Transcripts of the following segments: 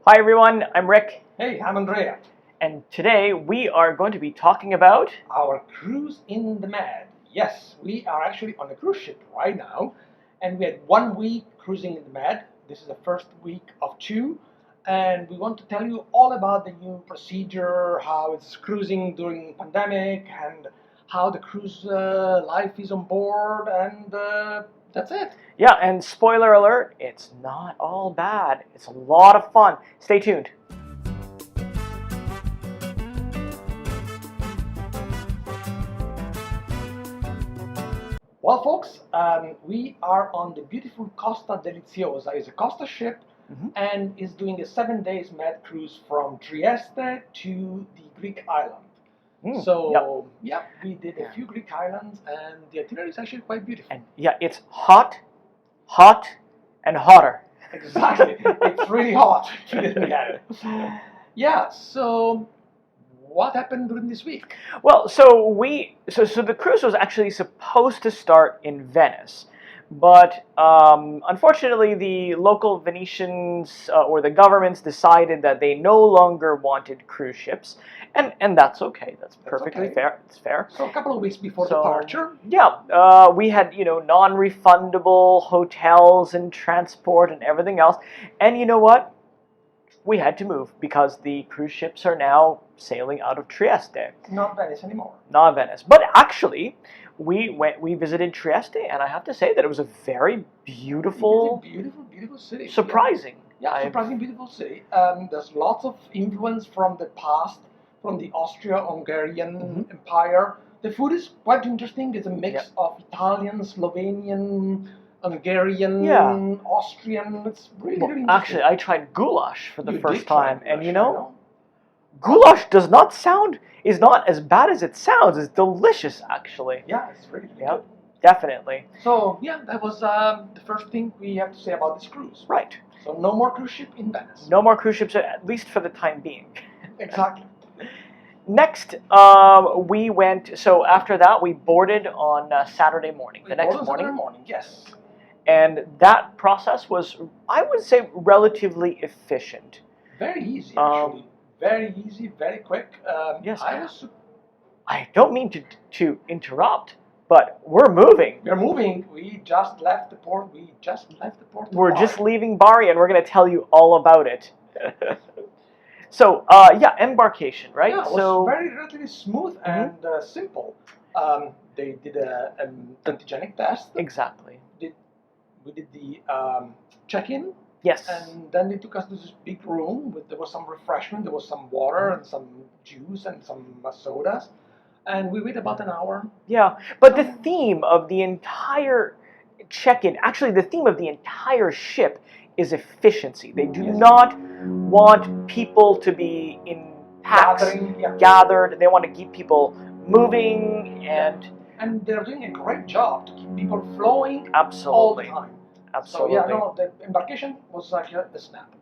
Hi everyone, I'm Rick, Hey, I'm Andrea. and today we are going to be talking about Our cruise in the Med. Yes, we are actually on a cruise ship right now, and we had 1 week cruising in the Med. This is the first week of two, and we want to tell you all about the new procedure, how it's cruising during pandemic, and how the cruise life is on board, and that's it. yeah, and spoiler alert, it's not all bad. It's a lot of fun. Stay tuned. Well, folks, we are on the beautiful Costa Deliziosa. It's a Costa ship and is doing a 7 days Med cruise from Trieste to the Greek island. So, yeah, we did a few Greek islands, and the itinerary is actually quite beautiful. And yeah, it's hot, and hotter. Exactly. It's really hot. You didn't get it. Yeah, so what happened during this week? Well, so the cruise was actually supposed to start in Venice, but unfortunately the local Venetians or the governments decided that they no longer wanted cruise ships, and that's okay. That's perfectly okay. fair. It's fair. So a couple of weeks before departure. Yeah, we had non-refundable hotels and transport and everything else, and you know what? We had to move because the cruise ships are now sailing out of Trieste. Not Venice anymore. Not Venice. But actually, we visited Trieste, and I have to say that it was a very beautiful, beautiful city. Surprising. Yeah, surprising beautiful city. There's lots of influence from the past, from the Austro-Hungarian Empire. The food is quite interesting. It's a mix of Italian, Slovenian, Hungarian, Austrian. It's really interesting. Actually, I tried goulash for the first time, goulash, and goulash is not as bad as it sounds. It's delicious, actually. Yeah, it's really good. Definitely. So yeah, that was the first thing we have to say about this cruise. Right. So no more cruise ship in Venice. No more cruise ships, at least for the time being. Exactly. Next, we went. So after that, we boarded on Saturday morning. The next morning. Saturday morning, yes. And that process was, I would say, relatively efficient. Very easy, actually. Very easy, very quick. Yes. I don't mean to interrupt, but we're moving. We're moving. We just left the port. We're just leaving Bari, and we're going to tell you all about it. So, embarkation, right? Yeah, it was relatively smooth and simple. They did an antigenic test. Exactly. We did the check-in. Yes. And then they took us to this big room. There was some refreshment. There was some water and some juice and some sodas. And we waited about an hour. Yeah, but the theme of the entire check-in, actually the theme of the entire ship is efficiency. They do not want people to be in packs, gathered. They want to keep people moving and they're doing a great job to keep people flowing all the time. Absolutely. So the embarkation was like the snap.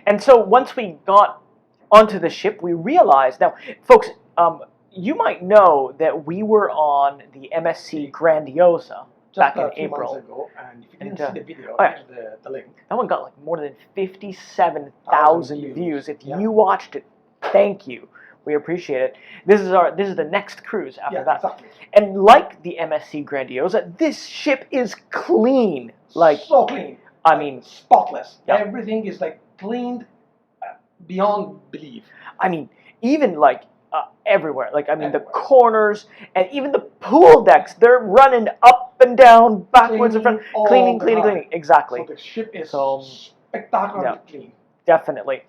And so once we got onto the ship, we realized, now, folks, you might know that we were on the MSC Grandiosa back in April. Months ago, and if you didn't see the video, here's the link. That one got like more than 57,000 views. If you watched it, thank you. We appreciate it. This is the next cruise after that. Exactly. And like the MSC Grandiosa, this ship is clean. So clean. I mean, spotless. Yeah. Everything is like cleaned beyond belief. I mean, even everywhere. The corners and even the pool decks, they're running up and down, backwards and front, cleaning. Exactly. So the ship is spectacularly clean. Definitely.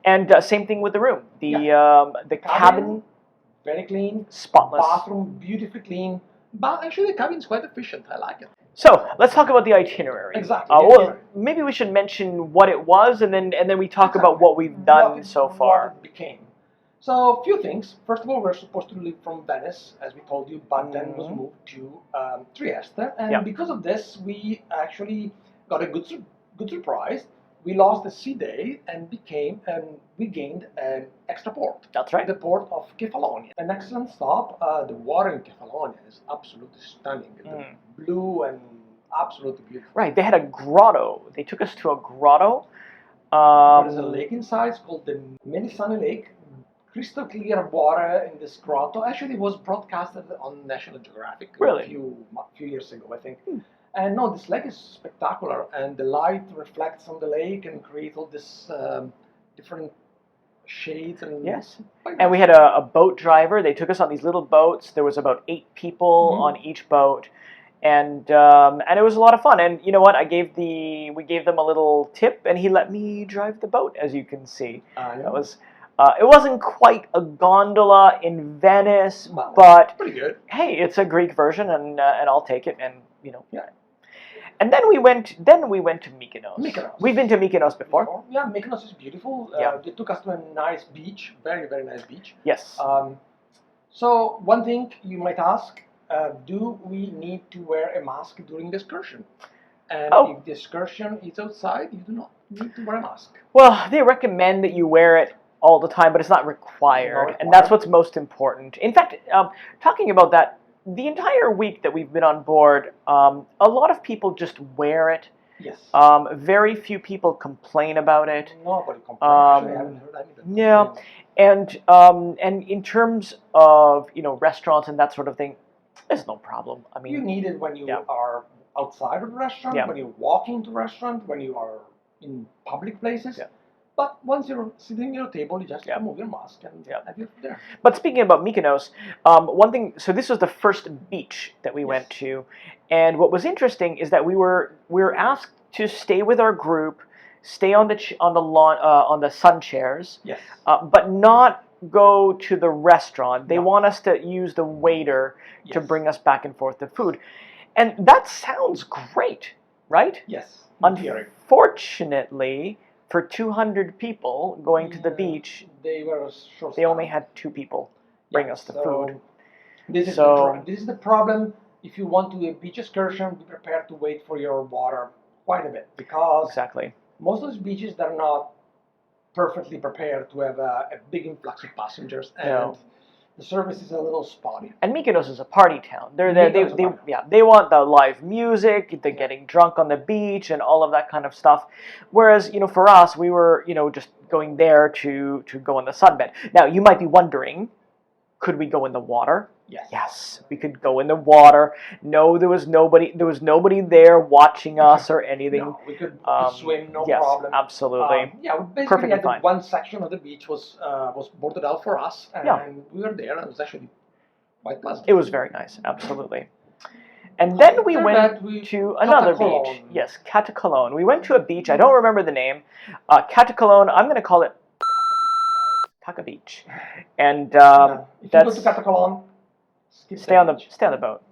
And same thing with the room. The cabin, very clean, spotless. Bathroom, beautifully clean. But actually, the cabin is quite efficient. I like it. So let's talk about the itinerary. Exactly. Well, maybe we should mention what it was, and then we talk about what we've done so far. What it became. So a few things. First of all, we're supposed to leave from Venice, as we told you, but then was moved to Trieste, and because of this, we actually got a good surprise. We lost the sea day and we gained an extra port. That's right. The port of Kefalonia. An excellent stop. The water in Kefalonia is absolutely stunning. Blue and absolutely beautiful. Right. They had a grotto. They took us to a grotto There is a lake inside. It's called the Melisani Lake. Crystal clear water in this grotto. Actually, it was broadcasted on National Geographic Really? a few years ago, I think. And no, this lake is spectacular, and the light reflects on the lake and creates all this different shades and Yes. quite And we nice. had a boat driver. They took us on these little boats. There was about 8 people Mhm. on each boat, and it was a lot of fun. And you know what? We gave them a little tip, and he let me drive the boat, as you can see. Yeah. That was it wasn't quite a gondola in Venice, Well, but pretty good. hey, it's a Greek version, and I'll take it. And you know. Yeah. And then we went. Then we went to Mykonos. Mykonos. We've been to Mykonos before. Yeah, Mykonos is beautiful. Yeah. They took us to a nice beach, very, very nice beach. Yes. So one thing you might ask, do we need to wear a mask during the excursion? And if the excursion is outside, you do not need to wear a mask. Well, they recommend that you wear it all the time, but it's not required, and that's what's most important. In fact, talking about that, the entire week that we've been on board, a lot of people just wear it. Yes. Very few people complain about it. Nobody complains. Actually, I haven't heard anything. Yeah, and in terms of restaurants and that sort of thing, there's no problem. I mean, you need it when you are outside of the restaurant, Yeah. when you walk into the restaurant, when you are in public places. Yeah. But once you're sitting at your table, you just Yeah. remove your mask and have it there. But speaking about Mykonos, one thing. So this was the first beach that we went to, and what was interesting is that we were asked to stay with our group, stay on the lawn on the sun chairs, Yes. but not go to the restaurant. They No. want us to use the waiter to Yes. bring us back and forth the food, and that sounds great, right? Yes. Unfortunately, for 200 people going to the beach, They were short. they only had 2 people bring us the food. This is this is the problem. If you want to do a beach excursion, be prepared to wait for your water quite a bit, because Exactly. most of those beaches, they're not perfectly prepared to have a big influx of passengers, and No. the service is a little spotty. And Mykonos is a party town. They're Mykonos there. is a party town. They want the live music, the getting drunk on the beach, and all of that kind of stuff. Whereas, for us, we were, just going there to go on the sunbed. Now, you might be wondering, could we go in the water? Yes. Yes, we could go in the water. No, there was nobody. There was nobody there watching us or anything. No, we could swim, no yes, problem. absolutely. Yeah, we basically Perfectly had fine. one section of the beach was boarded out for us, and we were there, and it was actually quite pleasant. It was very nice, absolutely. And then we After went that, we- to another Catacolone. beach. Yes, Catacolone. We went to a beach. I don't remember the name. Catacolone. I'm going to call it Caca Beach. And if you go that's to Catacolone, skip stay on that the beach. boat.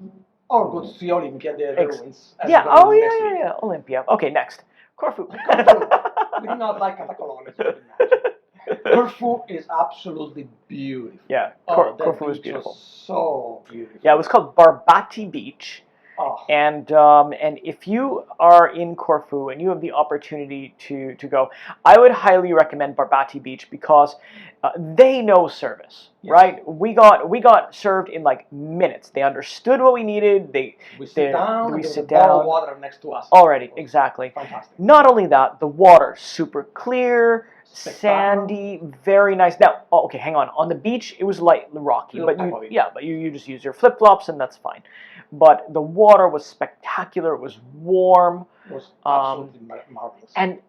Or go to see Olympia, the ruins. as Yeah. well Oh next yeah, week. yeah. Olympia. Okay, next. Corfu. We do not like Catacolone, as you can imagine. Corfu is absolutely beautiful. Yeah, That Corfu was beach beautiful. so beautiful. Yeah, it was called Barbati Beach. Oh. And if you are in Corfu and you have the opportunity to go, I would highly recommend Barbati Beach, because they know service, Yes. right? We got served in like minutes. They understood what we needed. We sit down, we and there's sit a bottle down of water next to us. already. Exactly. Fantastic. Not only that, the water super clear, Spectacular. sandy, very nice. Now, okay, hang on. On the beach, it was lightly rocky, Little but pebbly. you just use your flip flops and that's fine. But the water was spectacular. It was warm, It was absolutely marvelous. and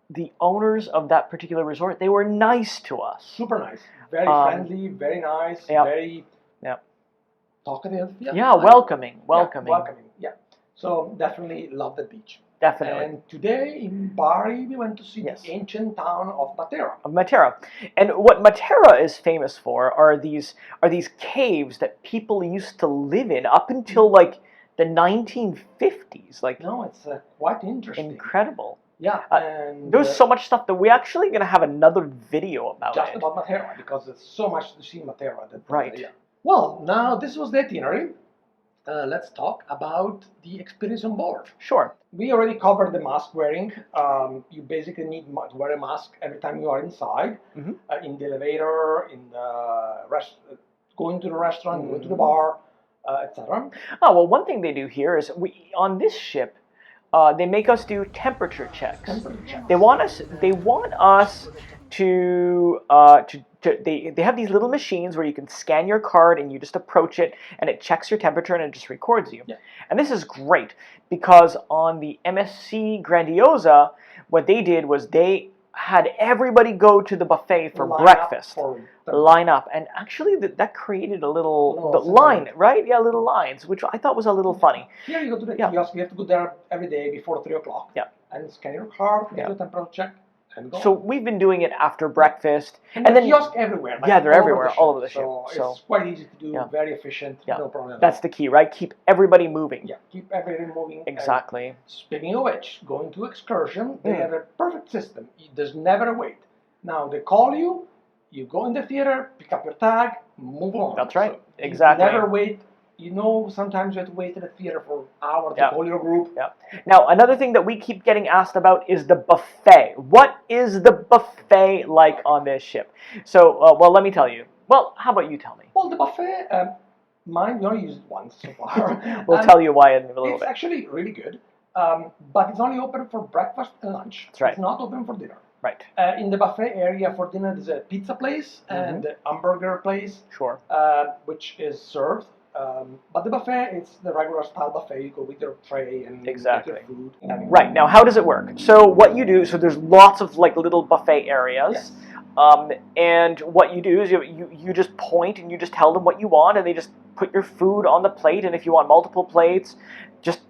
the owners of that particular resort, they were nice to us. Super nice. Very friendly, very nice, Yeah. very Yeah. talkative. Yeah, nice. welcoming. Yeah, welcoming. Yeah. So definitely love the beach. Definitely. And today in Bari, we went to see Yes. the ancient town of Batera. Of Matera. And what Matera is famous for are these caves that people used to live in up until like the 1950s. Like, No, it's quite interesting. incredible. Yeah, and There's so much stuff that we're actually going to have another video about just it. about Matera, because there's so much to see in Matera. That, Right. Yeah. Well, now this was the itinerary. Let's talk about the experience on board. Sure. We already covered the mask wearing. You basically need to wear a mask every time you are inside, Mhm. in the elevator, in the going to the restaurant, going to the bar, etc. Oh, well, one thing they do here is on this ship, they make us do temperature checks. Temperature checks. They want us they have these little machines where you can scan your card and you just approach it and it checks your temperature and it just records you. Yeah. And this is great because on the MSC Grandiosa, what they did was they had everybody go to the buffet for breakfast. Line up, and actually that created a little line, right? Yeah, little lines, which I thought was a little funny. Here you go to the kiosk. You have to go there every day before 3 o'clock. Yeah. And scan your card, get your temperature check, and go. So we've been doing it after breakfast, and then kiosks everywhere. Yeah, they're everywhere, all over the ship. So it's quite easy to do, very efficient, no problem. That's the key, right? Keep everybody moving. Yeah, keep everybody moving. Exactly. And speaking of which, going to excursion, they have a perfect system. There's never a wait. Now they call you, you go in the theater, pick up your tag, move on. That's right. So exactly. Never wait. You know, sometimes you have to wait in the theater for hours to call your group. Yeah. Now, another thing that we keep getting asked about is the buffet. What is the buffet like on this ship? So, well, let me tell you. Well, how about you tell me? Well, the buffet, mine, we only used it once so far. We'll tell you why in a little bit. It's actually really good, but it's only open for breakfast and lunch. That's right. It's not open for dinner. Right. In the buffet area for dinner, there's a pizza place and a hamburger place. Sure. Which is served. But the buffet, it's the regular style buffet. You go with your tray and get your food. Right. Now, how does it work? So what you do, so there's lots of like little buffet areas. Yes. And what you do is you just point and you just tell them what you want and they just put your food on the plate. And if you want multiple plates, just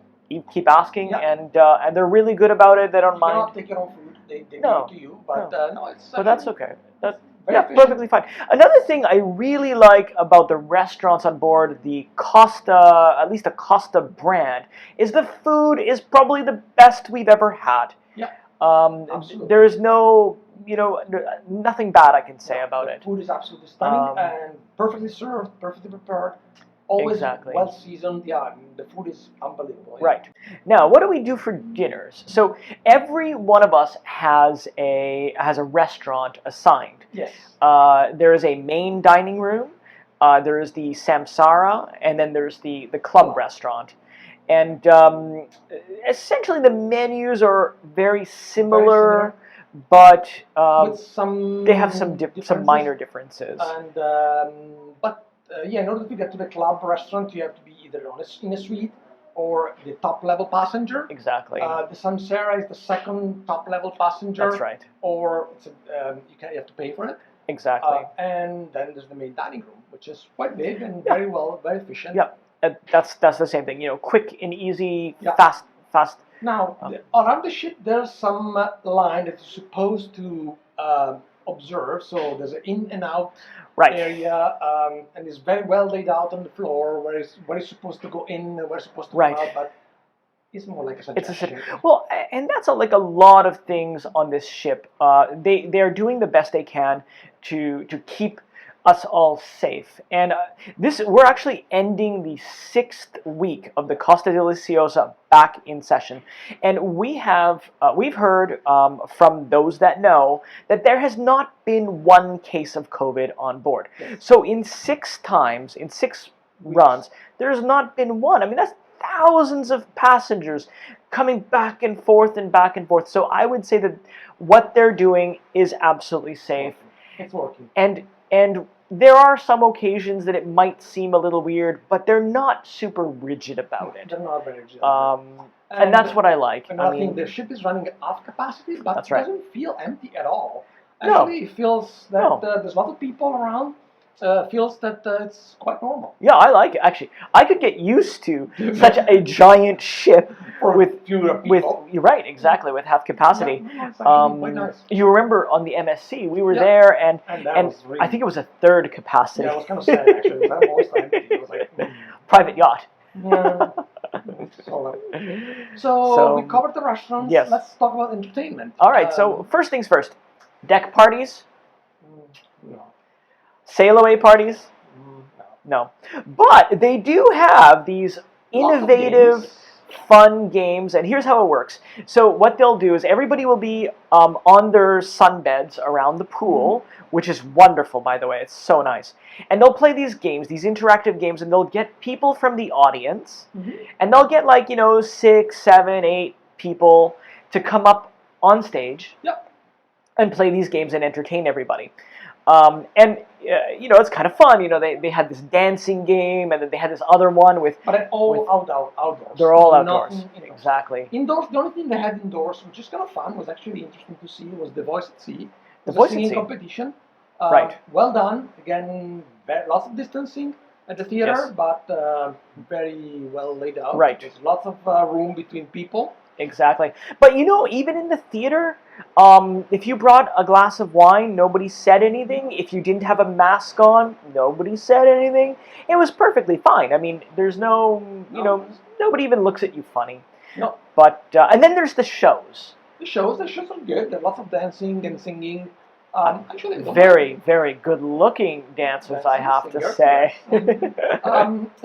keep asking. And they're really good about it. They don't mind. You cannot take your own food. They give it to you. But no, it's... But that's okay. That's efficient. Perfectly fine. Another thing I really like about the restaurants on board the Costa, at least the Costa brand, is the food is probably the best we've ever had. Yeah. Absolutely. There is no, nothing bad I can say about it. The food is absolutely stunning and perfectly served, perfectly prepared. Always well seasoned. Yeah, the food is unbelievable. Yeah. Right. Now, what do we do for dinners? So every one of us has a restaurant assigned. Yes. There is a main dining room. There is the samsara, and then there's the club restaurant. And essentially, the menus are very similar. But with some they have some minor differences. And in order to get to the club restaurant, you have to be either in a suite or the top level passenger. Exactly. The Samsara is the second top level passenger. That's right. Or it's you have to pay for it. Exactly. And then there's the main dining room, which is quite big and very efficient. Yeah, that's the same thing. Quick and easy, fast. Now, around the ship, there's some line that you're supposed to observe. So there's an in and out area, and it's very well laid out on the floor where it's supposed to go in and where it's supposed to go out. But it's more like a suggestion. Well, and that's like a lot of things on this ship. They are doing the best they can to keep us all safe. And we're actually ending the 6th week of the Costa Deliziosa back in session. And we've heard from those that know that there has not been one case of COVID on board. Yes. So in 6 runs, there's not been one. I mean, that's thousands of passengers coming back and forth and back and forth. So I would say that what they're doing is absolutely safe. It's working. And there are some occasions that it might seem a little weird, but they're not super rigid about it. They're not very rigid. And that's what I like. And I think the ship is running at half capacity, but that's it doesn't feel empty at all. Actually, it feels that there's a lot of people around. Feels that it's quite normal. Yeah, I like it. Actually, I could get used to such a giant ship with fewer people. You're right, exactly, with half capacity. Yeah, it's actually quite nice. You remember on the MSC, we were there, and really, I think it was a third capacity. Yeah, it was kind of sad actually. It was almost empty. It was like private yacht. Yeah. So we covered the restaurants. Yes. Let's talk about entertainment. All right. So first things first, deck parties. No. Sail away parties? No. But they do have these innovative, fun games, and here's how it works. So what they'll do is everybody will be on their sunbeds around the pool, which is wonderful, by the way. It's so nice. And they'll play these games, these interactive games, and they'll get people from the audience, and they'll get 6, 7, 8 people to come up on stage Yep. and play these games and entertain everybody. And it's kind of fun. They had this dancing game, and then they had this other one with. But they're all outdoors. They're all outdoors. Nothing indoors. Exactly. Indoors, the only thing they had indoors, which is kind of fun, was actually interesting to see, was the Voice at Sea. The It was Voice a at singing Sea. competition. Right. Well done. Again, lots of distancing at the theater, Yes. but very well laid out. Right. There's lots of room between people. Exactly. But even in the theater, if you brought a glass of wine, nobody said anything. If you didn't have a mask on, nobody said anything. It was perfectly fine. I mean, there's nobody even looks at you funny. No. But and then there's the shows. The shows are good. There's lots of dancing and singing. Actually, Very, very good-looking dancers, I have to say.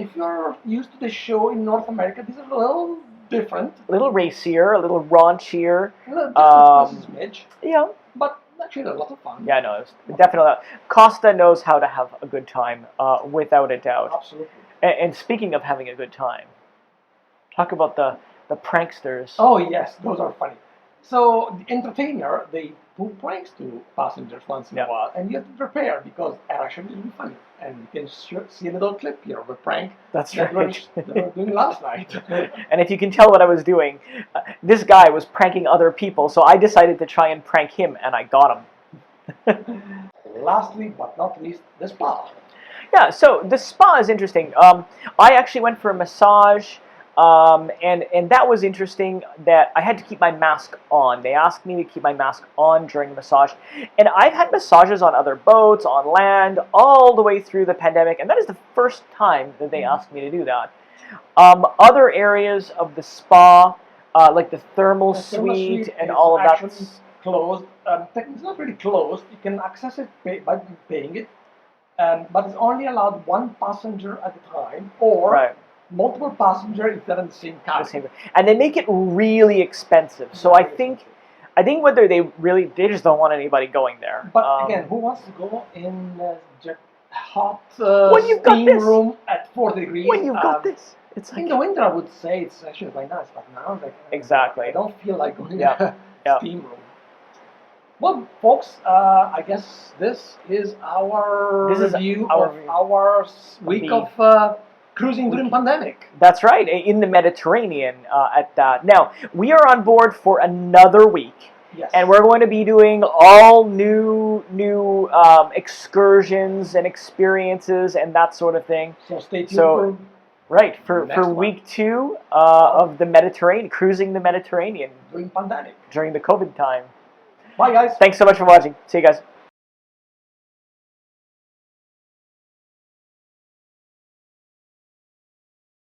if you're used to the show in North America, these are a little different. A little racier, a little raunchier. A little different smidge. Yeah. But actually, a lot of fun. Yeah, no, it's definitely. Costa knows how to have a good time, without a doubt. Absolutely. And speaking of having a good time, talk about the pranksters. Oh yes, those are funny. So the entertainer, they pull pranks to passengers once in a while, and you have to prepare because they're actually really funny. And you can see a little clip here of a prank That's that right. we were doing last night. And if you can tell what I was doing, this guy was pranking other people, so I decided to try and prank him, and I got him. Lastly, but not least, the spa. Yeah, so the spa is interesting. I actually went for a massage. And that was interesting that I had to keep my mask on. They asked me to keep my mask on during the massage. And I've had massages on other boats, on land, all the way through the pandemic. And that is the first time that they asked me to do that. Other areas of the spa, like the thermal suite and all of that. Closed. It's not really closed. You can access it by paying it. But it's only allowed one passenger at a time, or multiple passengers if they're in the same cabin. And they make it really expensive. So I think whether they just don't want anybody going there. But again, who wants to go in hot steam room at 40 degrees? When you've got this. It's like, in the winter, I would say it's actually quite nice, but now exactly. I don't feel like going in a steam room. Well, folks, I guess this is our review of our week of cruising during pandemic. That's right, in the Mediterranean at that. Now, we are on board for another week. Yes. And we're going to be doing all new excursions and experiences and that sort of thing. So stay tuned for week 2 of the Mediterranean, cruising the Mediterranean. During pandemic. During the COVID time. Bye, guys. Thanks so much for watching. See you guys.